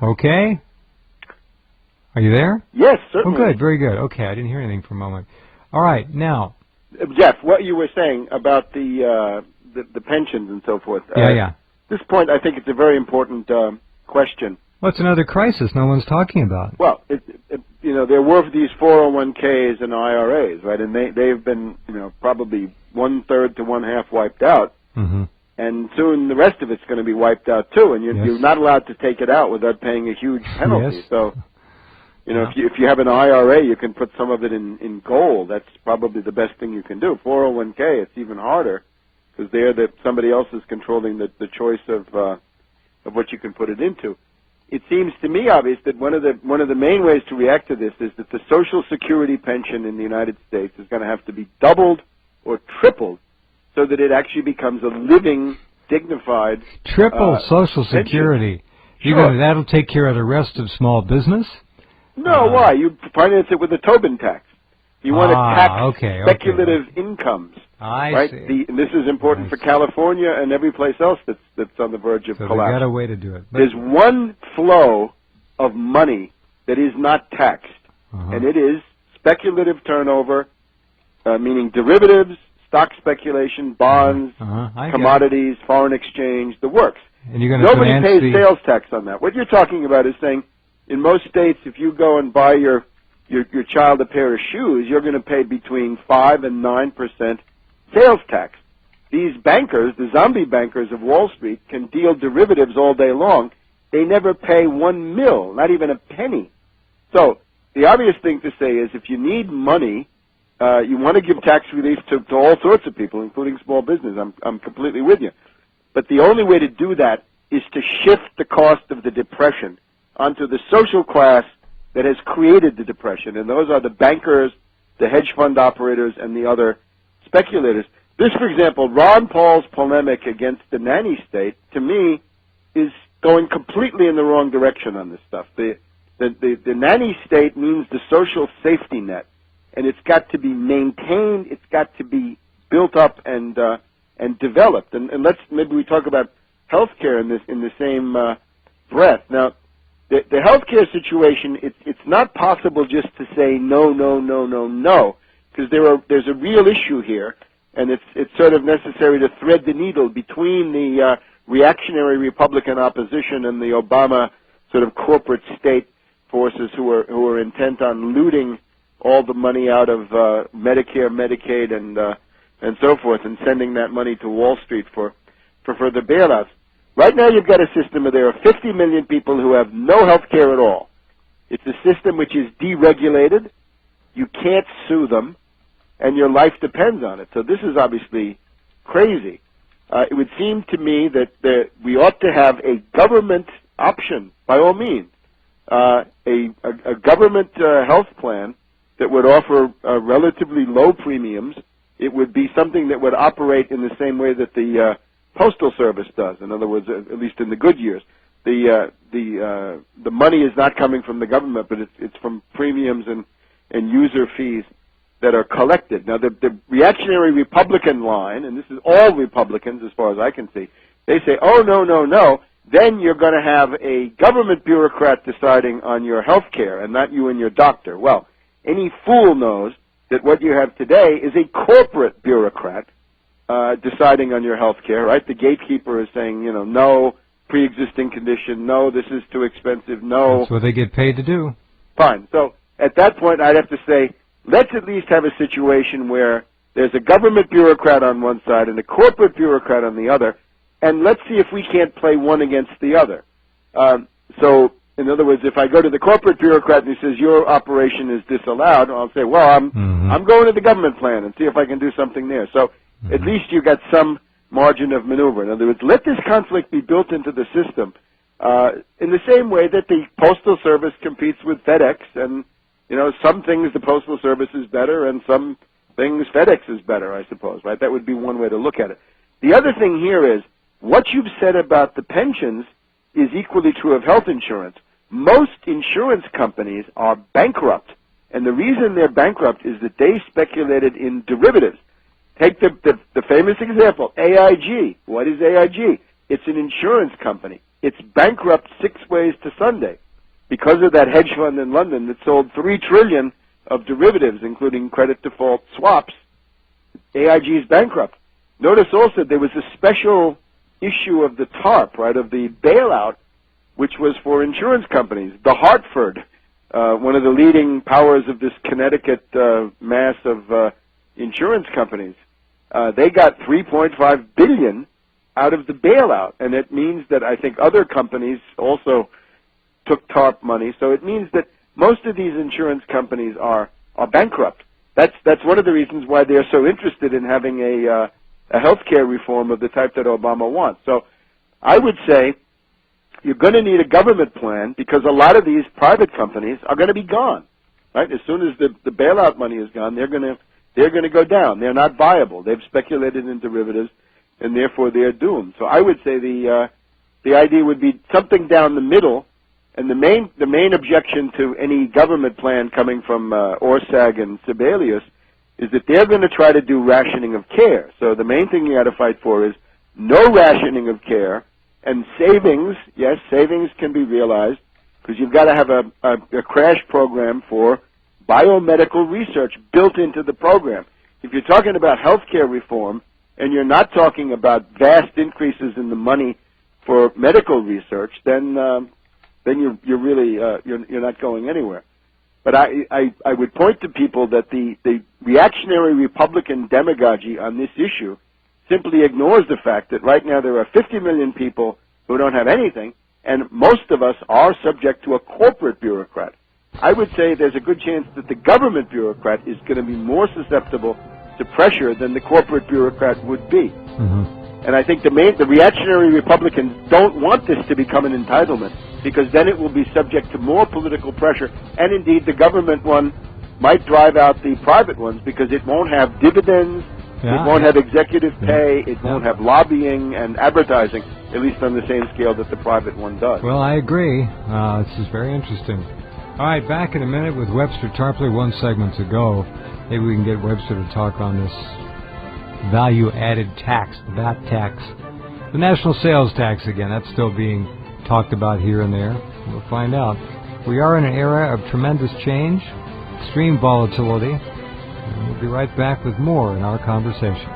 Okay. Are you there? Yes, certainly. Oh, good. Very good. Okay, I didn't hear anything for a moment. All right, now. Jeff, what you were saying about the pensions and so forth. Yeah. At this point, I think it's a very important question. Well, it's another crisis no one's talking about. Well, there were these 401ks and IRAs, right? And they've been, probably 1/3 to 1/2 wiped out. Mm-hmm. And soon the rest of it's going to be wiped out too. And you're not allowed to take it out without paying a huge penalty. Yes. So, if you have an IRA, you can put some of it in gold. That's probably the best thing you can do. 401k, it's even harder because somebody else is controlling the choice of what you can put it into. It seems to me obvious that one of the main ways to react to this is that the Social Security pension in the United States is going to have to be doubled or tripled so that it actually becomes a living, dignified triple Social Security. Sure. That'll take care of the rest of small business? No, why? You finance it with a Tobin tax. You want to tax speculative incomes. I see. And this is important for California and every place else that's on the verge of collapse. They got a way to do it. There's one flow of money that is not taxed, and it is speculative turnover, meaning derivatives, stock speculation, bonds, commodidies, foreign exchange, the works. And you're going to Nobody pays sales tax on that. What you're talking about is saying, in most states, if you go and buy your child a pair of shoes, you're going to pay between 5 and 9% sales tax. These bankers, the zombie bankers of Wall Street, can deal derivatives all day long. They never pay 1 mil, not even a penny. So the obvious thing to say is if you need money, you want to give tax relief to all sorts of people, including small business. I'm completely with you. But the only way to do that is to shift the cost of the depression onto the social class that has created the depression, and those are the bankers, the hedge fund operators, and the other speculators. This, for example, Ron Paul's polemic against the nanny state, to me, is going completely in the wrong direction on this stuff. The nanny state means the social safety net, and it's got to be maintained, it's got to be built up and developed. And maybe we talk about healthcare in the same breath. Now, the healthcare situation, it's not possible just to say no, because there's a real issue here, and it's sort of necessary to thread the needle between the reactionary Republican opposition and the Obama sort of corporate state forces who are intent on looting all the money out of Medicare, Medicaid, and so forth, and sending that money to Wall Street for further bailouts. Right now you've got a system where there are 50 million people who have no health care at all. It's a system which is deregulated. You can't sue them, and your life depends on it. So this is obviously crazy. It would seem to me that we ought to have a government option, by all means, a government health plan that would offer relatively low premiums. It would be something that would operate in the same way that the Postal Service does. In other words, at least in the good years, the money is not coming from the government, but it's from premiums and user fees that are collected. Now, the reactionary Republican line, and this is all Republicans as far as I can see, they say, oh, no, then you're going to have a government bureaucrat deciding on your health care and not you and your doctor. Well, any fool knows that what you have today is a corporate bureaucrat deciding on your health care, right? The gatekeeper is saying, no pre-existing condition, no, this is too expensive, no. That's what they get paid to do. Fine. So at that point, I'd have to say, let's at least have a situation where there's a government bureaucrat on one side and a corporate bureaucrat on the other, and let's see if we can't play one against the other. So, in other words, if I go to the corporate bureaucrat and he says, your operation is disallowed, I'll say, well, I'm going to the government plan and see if I can do something there. So at least you got some margin of maneuver. In other words, let this conflict be built into the system in the same way that the Postal Service competes with FedEx, and some things the Postal Service is better and some things FedEx is better, I suppose, right? That would be one way to look at it. The other thing here is what you've said about the pensions is equally true of health insurance. Most insurance companies are bankrupt, and the reason they're bankrupt is that they speculated in derivatives. Take the famous example, AIG. What is AIG? It's an insurance company. it's bankrupt 6 ways to Sunday because of that hedge fund in London that sold $3 trillion of derivatives, including credit default swaps. AIG is bankrupt. Notice also there was a special issue of the TARP, right, of the bailout, which was for insurance companies. The Hartford, one of the leading powers of this Connecticut mass of insurance companies, they got $3.5 billion out of the bailout, and it means that I think other companies also took TARP money. So it means that most of these insurance companies are bankrupt. That's one of the reasons why they're so interested in having a healthcare reform of the type that Obama wants. So I would say you're going to need a government plan because a lot of these private companies are going to be gone. Right? As soon as the bailout money is gone, they're going to go down. They're not viable. They've speculated in derivatives, and therefore they're doomed. So I would say the idea would be something down the middle. And the main objection to any government plan coming from Orsag and Sibelius is that they're going to try to do rationing of care. So the main thing you got to fight for is no rationing of care and savings. Yes, savings can be realized because you've got to have a crash program for biomedical research built into the program. If you're talking about healthcare reform and you're not talking about vast increases in the money for medical research, then you're really you're not going anywhere. But I would point to people that the reactionary Republican demagogy on this issue simply ignores the fact that right now there are 50 million people who don't have anything, and most of us are subject to a corporate bureaucrat. I would say there's a good chance that the government bureaucrat is going to be more susceptible to pressure than the corporate bureaucrat would be. Mm-hmm. And I think the reactionary Republicans don't want this to become an entitlement because then it will be subject to more political pressure. And indeed, the government one might drive out the private ones because it won't have dividends, it won't have executive pay, it won't have lobbying and advertising, at least on the same scale that the private one does. Well, I agree. This is very interesting. All right, back in a minute with Webster Tarpley. 1 segment to go. Maybe we can get Webster to talk on this value-added tax, the VAT tax. The national sales tax, again, that's still being talked about here and there. We'll find out. We are in an era of tremendous change, extreme volatility, and we'll be right back with more in our conversation.